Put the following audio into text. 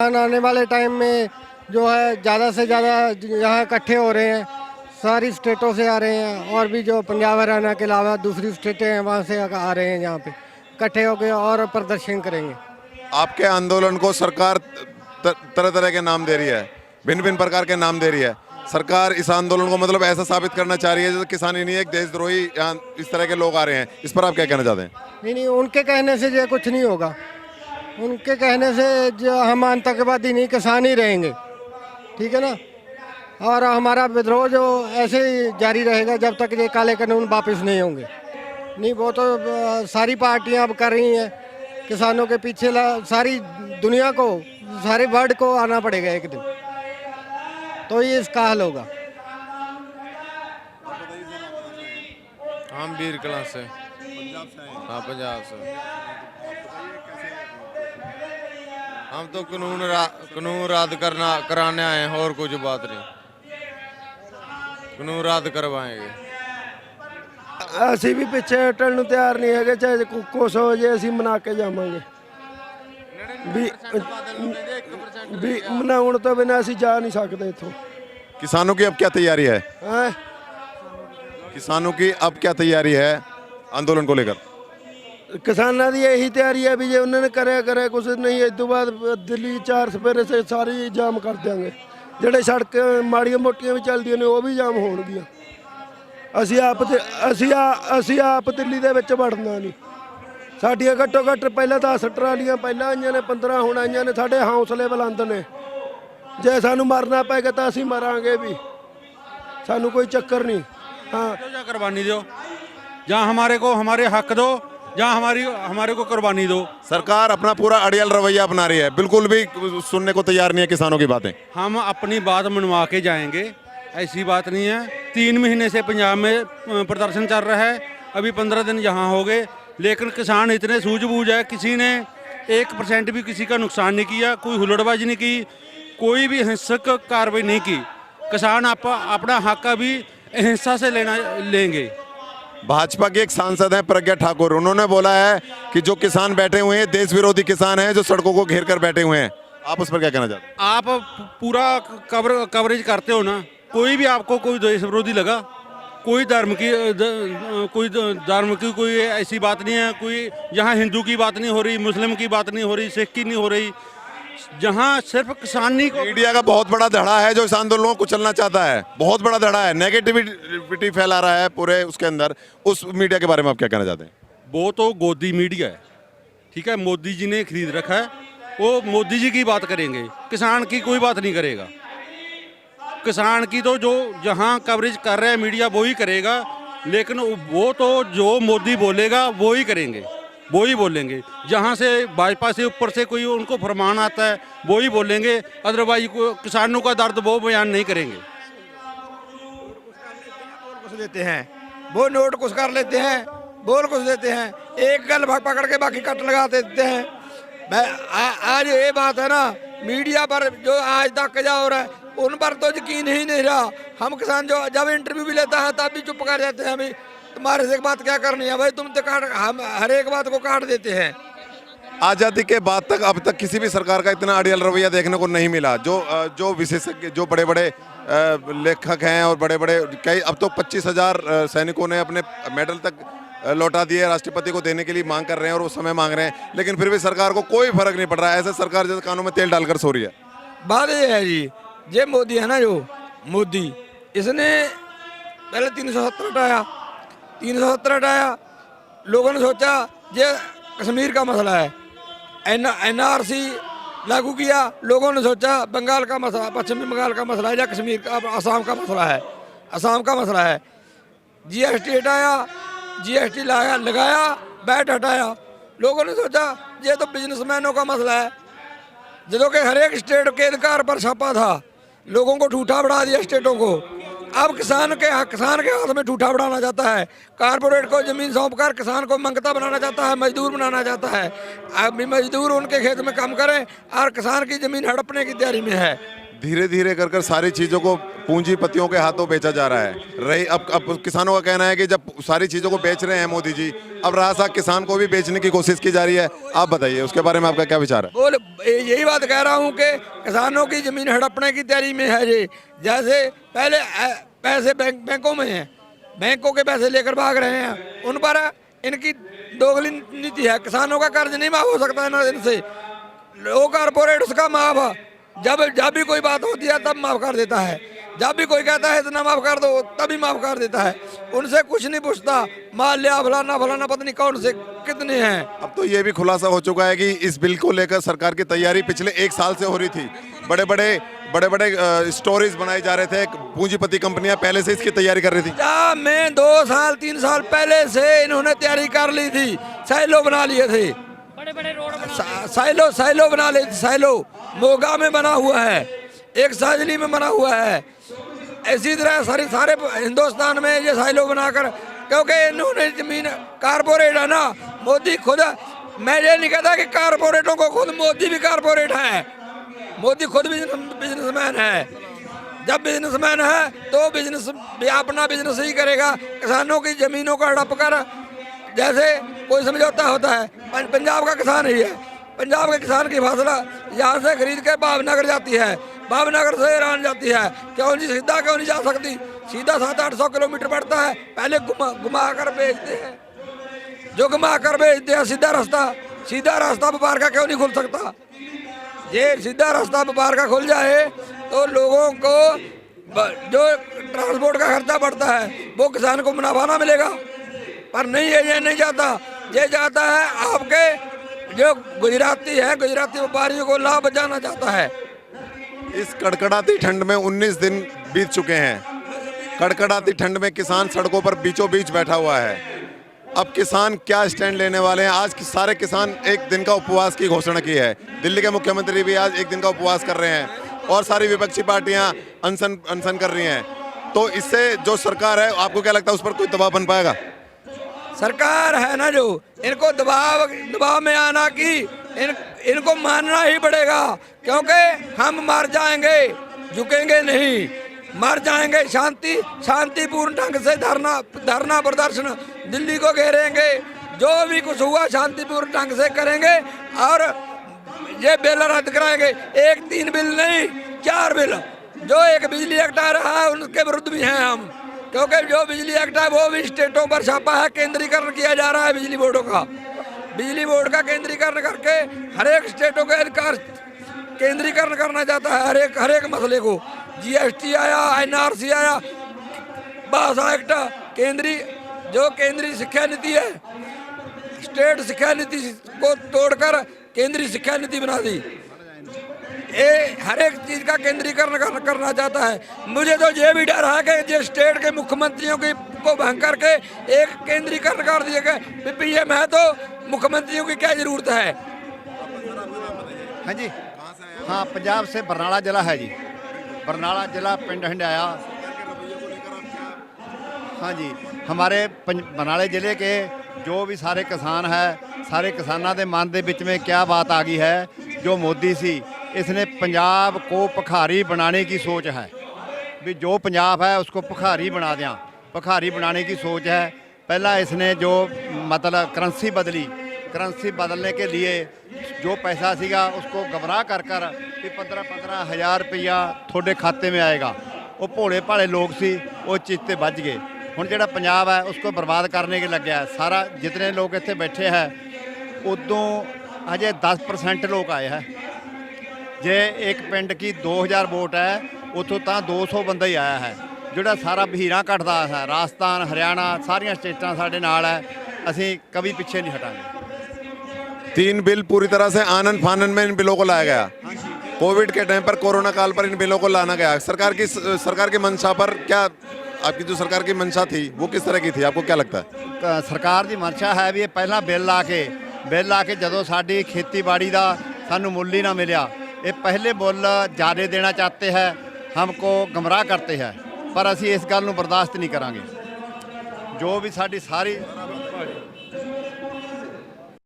किसान आने वाले टाइम में जो है ज़्यादा से ज़्यादा यहाँ इकट्ठे हो रहे हैं, सारी स्टेटों से आ रहे हैं, और भी जो पंजाब हरियाणा के अलावा दूसरी स्टेटें हैं वहाँ से आ रहे हैं, यहाँ पे इकट्ठे होकर और प्रदर्शन करेंगे। आपके आंदोलन को सरकार तरह तरह के नाम दे रही है, भिन्न भिन्न प्रकार के नाम दे रही है। सरकार इस आंदोलन को मतलब ऐसा साबित करना चाह रही है जैसे किसान ही नहीं एक देशद्रोही, यहाँ इस तरह के लोग आ रहे हैं। इस पर आप क्या कहना चाहते हैं? नहीं, उनके कहने से जो कुछ नहीं होगा। उनके कहने से जो हम आतंकवादी नहीं, किसान ही रहेंगे, ठीक है ना। और हमारा विद्रोह जो ऐसे ही जारी रहेगा जब तक ये काले कानून वापस नहीं होंगे। नहीं, वो तो सारी पार्टियां अब कर रही हैं किसानों के पीछे। सारी दुनिया को, सारे वर्ल्ड को आना पड़ेगा एक दिन, तो ये इसका हल होगा। हम बीर कला से। हाँ, पंजाब से। हम तो कानून रद्द कराने आए हैं, और कुछ बात नहीं। कानून रद्द करवाएंगे। ਅਸੀਂ ਵੀ ਪਿੱਛੇ ਹਟਣ ਨੂੰ ਤਿਆਰ ਨਹੀਂ ਹੈਗੇ, ਚਾਹੇ ਕੁਛ ਹੋ ਜੇ ਅਸੀਂ ਮਨਾ ਕੇ ਜਾਵਾਂਗੇ। ਵੀ ਮਨਾਉਣ ਤੋਂ ਬਿਨਾਂ ਅਸੀਂ ਜਾ ਨਹੀਂ ਸਕਦੇ ਇੱਥੋਂ। किसानों की अब क्या तैयारी है? ਹੈਂ किसानों की अब क्या तैयारी है आंदोलन को लेकर? ਕਿਸਾਨਾਂ ਦੀ ਇਹੀ ਤਿਆਰੀ ਹੈ ਵੀ ਜੇ ਉਹਨਾਂ ਨੇ ਕਰਿਆ ਕੁਛ ਨਹੀਂ, ਇਸ ਤੋਂ ਬਾਅਦ ਦਿੱਲੀ 4 ਸਪੇਰੇ ਸੇ ਸਾਰੀ ਜਾਮ ਕਰ ਦਿਆਂਗੇ। ਜਿਹੜੇ ਸੜਕ ਮਾੜੀਆਂ ਮੋਟੀਆਂ ਵੀ ਚੱਲਦੀਆਂ ਨੇ ਉਹ ਵੀ ਜਾਮ ਹੋਣਗੀਆਂ। ਅਸੀਂ ਆਪ ਦਿੱਲੀ ਦੇ ਵਿੱਚ ਵੜਨਾ ਨਹੀਂ। ਸਾਡੀਆਂ ਘੱਟੋ ਘੱਟ ਪਹਿਲਾਂ 10 ਟਰਾਲੀਆਂ ਪਹਿਲਾਂ ਆਈਆਂ ਨੇ, 15 ਹੁਣ ਆਈਆਂ ਨੇ। ਸਾਡੇ ਹੌਸਲੇ ਬੁਲੰਦ ਨੇ। ਜੇ ਸਾਨੂੰ ਮਰਨਾ ਪਏਗਾ ਤਾਂ ਅਸੀਂ ਮਰਾਂਗੇ भी, ਸਾਨੂੰ कोई चक्कर नहीं। हाँ, जहाँ कुर्बानी दो, जहाँ हमारे को हमारे हक दो, जहाँ हमारे को कुर्बानी दो। सरकार अपना पूरा अड़ियल रवैया अपना रही है, बिल्कुल भी सुनने को तैयार नहीं है किसानों की बातें। हम अपनी बात मनवा के जाएंगे, ऐसी बात नहीं है। 3 महीने से पंजाब में प्रदर्शन चल रहा है, अभी 15 दिन यहाँ हो गए, लेकिन किसान इतने सूझबूझ है, किसी ने 1% भी किसी का नुकसान नहीं किया, कोई हुल्लड़बाजी नहीं की, कोई भी हिंसक कार्रवाई नहीं की। किसान अपना हक अभी हिंसा से लेंगे। भाजपा के एक सांसद हैं प्रज्ञा ठाकुर, उन्होंने बोला है कि जो किसान बैठे हुए हैं देश विरोधी किसान हैं, जो सड़कों को घेर कर बैठे हुए हैं। आप उस पर क्या कहना चाहते हैं? आप पूरा कवरेज करते हो ना, कोई भी आपको कोई देश विरोधी लगा? कोई धर्म की कोई ऐसी बात नहीं है। कोई यहाँ हिंदू की बात नहीं हो रही, मुस्लिम की बात नहीं हो रही, सिख की नहीं हो रही। जहाँ सिर्फ किसानी को, मीडिया का बहुत बड़ा धड़ा है जो इस आंदोलन को कुचलना चाहता है, बहुत बड़ा धड़ा है, नेगेटिविटी फैला रहा है पूरे उसके अंदर। उस मीडिया के बारे में आप क्या कहना चाहते हैं? वो तो गोदी मीडिया है, ठीक है, मोदी जी ने खरीद रखा है, वो मोदी जी की बात करेंगे, किसान की कोई बात नहीं करेगा। किसान की तो जो जहाँ कवरेज कर रहे हैं मीडिया वो ही करेगा, लेकिन वो तो जो मोदी बोलेगा वो ही करेंगे, वो ही बोलेंगे। जहाँ से भाजपा से ऊपर से कोई उनको फरमान आता है वो ही बोलेंगे, अदरवाइज को किसानों का दर्द वो बयान नहीं करेंगे। कुछ देते हैं वो नोट कुछ कर लेते हैं, बोल कुछ देते हैं, एक गल पकड़ के बाकी कट लगा देते हैं। आज ये बात है ना, मीडिया पर जो आज तक जा हो रहा है उन पर तो यकीन ही नहीं रहा। हम किसान जो जब इंटरव्यू भी लेता है तब भी चुप कर जाते हैं। अभी तुम्हारे से एक बात क्या करनी है भाई, तुम तो हम हर एक बात को काट देते हैं। आज़ादी के बाद तक अब तक किसी भी सरकार का इतना अड़ियल रवैया देखने को नहीं मिला। जो विशेषज्ञ, जो बड़े बड़े लेखक हैं और बड़े बड़े कई, अब तो 25,000 सैनिकों ने अपने मेडल तक लौटा दिए, राष्ट्रपति को देने के लिए मांग कर रहे हैं और वो समय मांग रहे हैं, लेकिन फिर भी सरकार को कोई फर्क नहीं पड़ रहा है। ऐसे सरकार जैसे कानों में तेल डालकर सो रही है। बात ये है जी, ये मोदी है ना, जो मोदी, इसने पहले 370 हटाया, 370 हटाया। लोगों ने सोचा ये कश्मीर का मसला है, NRC लागू किया। लोगों ने सोचा बंगाल का मसला, पश्चिमी बंगाल का मसला है या कश्मीर का, असम का मसला है, असम का मसला है। GST हटाया, GST लगाया, वैट हटाया। लोगों ने सोचा ये तो बिजनेसमैनों का मसला है। जो कि हर एक स्टेट के अधिकार पर छापा था, लोगों को ठूठा बढ़ा दिया स्टेटों को। अब किसान के हाथ में ठूठा बढ़ाना चाहता है, कारपोरेट को जमीन सौंपकर किसान को मंगता बनाना चाहता है, मजदूर बनाना चाहता है। अब मजदूर उनके खेत में काम करें और किसान की जमीन हड़पने की तैयारी में है। धीरे धीरे कर कर सारी चीज़ों को पूंजीपतियों के हाथों बेचा जा रहा है। रही अब किसानों का कहना है कि जब सारी चीज़ों को बेच रहे हैं मोदी जी, अब रहा सा किसान को भी बेचने की कोशिश की जा रही है। आप बताइए उसके बारे में आपका क्या विचार है? बोल यही बात कह रहा हूँ कि किसानों की ज़मीन हड़पने की तैयारी में है ये। जैसे पहले पैसे बैंकों में हैं, बैंकों के पैसे लेकर भाग रहे हैं, उन पर इनकी दोगली नीति है। किसानों का कर्ज नहीं माफ हो सकता है ना इनसे, लो कारपोरेट उसका माफ जब भी कोई बात होती है तब माफ कर देता है, जब भी कोई कहता है इतना माफ कर दो तभी माफ कर देता है। उनसे कुछ नहीं पूछता, मान लिया फलाना फलाना पत्नी कौन से कितने हैं। अब तो ये भी खुलासा हो चुका है कि इस बिल को लेकर सरकार की तैयारी पिछले 1 साल से हो रही थी। बड़े बड़े स्टोरीज बनाए जा रहे थे, पूंजीपति कंपनियां पहले से इसकी तैयारी कर रही थी। क्या मैं 2 साल 3 साल पहले से इन्होंने तैयारी कर ली थी, साइलो बना लिए थे, बड़े रोड साइलो बना लिए थे। साइलो मोगा में बना हुआ है, एक साजली में बना हुआ है, इसी तरह सारे हिंदुस्तान में ये साइलो बनाकर, क्योंकि इन्होंने जमीन कारपोरेट है ना। मोदी खुद, मैं ये नहीं कहता कि कारपोरेटों को, खुद मोदी भी कारपोरेट है, मोदी खुद बिजनेसमैन है। जब बिजनेसमैन है तो बिजनेस अपना बिजनेस ही करेगा। किसानों की जमीनों को हड़प कर जैसे कोई समझौता होता है, पंजाब का किसान ही है, पंजाब के किसान की फसल यहाँ से खरीद के भावनगर जाती है, भावनगर से ईरान जाती है, क्यों नहीं सीधा क्यों नहीं जा सकती? सीधा 700-800 किलोमीटर पड़ता है, पहले घुमा कर बेचते हैं, जो घुमा कर बेचते हैं सीधा रास्ता व्यापार का क्यों नहीं खुल सकता? ये सीधा रास्ता व्यापार का खुल जाए तो लोगों को जो ट्रांसपोर्ट का खर्चा बढ़ता है वो किसान को मुनाफा ना मिलेगा, पर नहीं है, ये नहीं जाता। ये जाता है आपके जो गुजराती व्यापारियों को लाभ बचाना चाहता है। इस कड़कड़ाती ठंड में 19 दिन बीत चुके हैं। कड़कड़ाती ठंड में किसान सड़कों पर बीचों बीच बैठा हुआ है। अब किसान क्या स्टैंड लेने वाले हैं? आज सारे किसान एक दिन का उपवास की घोषणा की है। दिल्ली के मुख्यमंत्री भी आज एक दिन का उपवास कर रहे हैं और सारी विपक्षी पार्टियां अनशन कर रही हैं। तो इससे जो सरकार है, आपको क्या लगता है उस पर कोई दबाव बन पाएगा? सरकार है ना जो, इनको दबाव में आना कि इनको मानना ही पड़ेगा, क्योंकि हम मर जाएंगे, झुकेंगे नहीं, मर जाएंगे। शांतिपूर्ण ढंग से धरना प्रदर्शन दिल्ली को घेरेंगे, जो भी कुछ हुआ शांतिपूर्ण ढंग से करेंगे और ये बिल रद्द कराएंगे। 1-3 बिल नहीं, 4 बिल। जो एक बिजली एक्ट आ रहा है उनके विरुद्ध भी हैं हम, क्योंकि जो बिजली एक्ट है वो भी स्टेटों पर छापा है, केंद्रीकरण किया जा रहा है बिजली बोर्डों का। बिजली बोर्ड का केंद्रीकरण करके हर एक स्टेटों के अधिकार केंद्रीकरण करना चाहता है, हर एक मसले को। GST आया, NRC आया, भाषा एक्ट, केंद्रीय शिक्षा नीति है, स्टेट शिक्षा नीति को तोड़कर केंद्रीय शिक्षा नीति बना दी। ये हर एक चीज का केंद्रीकरण करना चाहता है। मुझे तो ये भी डर है कि जो स्टेट के मुख्यमंत्रियों को भंग करके एक केंद्रीकरण कर दिया गया। PM है तो मुख्यमंत्रियों की क्या जरूरत है? हाँ जी, हाँ, पंजाब से बरनाला जिला है जी, बरनाला जिला पिंड हंडाया। हाँ जी, हमारे बरनाले जिले के जो भी सारे किसान है, सारे किसानों के मन के विच में क्या बात आ गई है, जो मोदी सी इसने पंजाब को भिखारी बनाने की सोच है, भी जो पंजाब है उसको भिखारी बना दें, भिखारी बनाने की सोच है। पहला इसने जो मतलब करेंसी बदलने के लिए जो पैसा सीगा उसको गमराह कर भी 15-15 हज़ार रुपया थोड़े खाते में आएगा। वो भोले भाले लोग सी, वो चीज़ ते बच गए। हुण जिहड़ा पंजाब है उसको बर्बाद करने के लगे है। सारा जितने लोग इत्थे बैठे हैं उदों अजे 10% लोग आए हैं। जे एक पिंड की 2000 वोट है, उतों तो 200 बंदा ही आया है। जोड़ा सारा भीड़ा कटदा है, राजस्थान हरियाणा सारिया स्टेटां साडे नाल है, असीं कभी पीछे नहीं हटांगे। 3 बिल पूरी तरह से आनन फानन में इन बिलों को लाया गया। कोविड के टाइम पर, कोरोना काल पर इन बिलों को लाना गया। सरकार की मंशा पर क्या, आपकी जो सरकार की मंशा थी वो किस तरह की थी, आपको क्या लगता है? सरकार की मंशा है भी पहला बिल आके जदों साडी खेतीबाड़ी का सानू मुल ही ना मिलिया, ये पहले मुल ज़्यादा देना चाहते हैं, हमको गमराह करते हैं, पर असी इस गल नूं बर्दाश्त नहीं करांगे। जो भी साडी सारी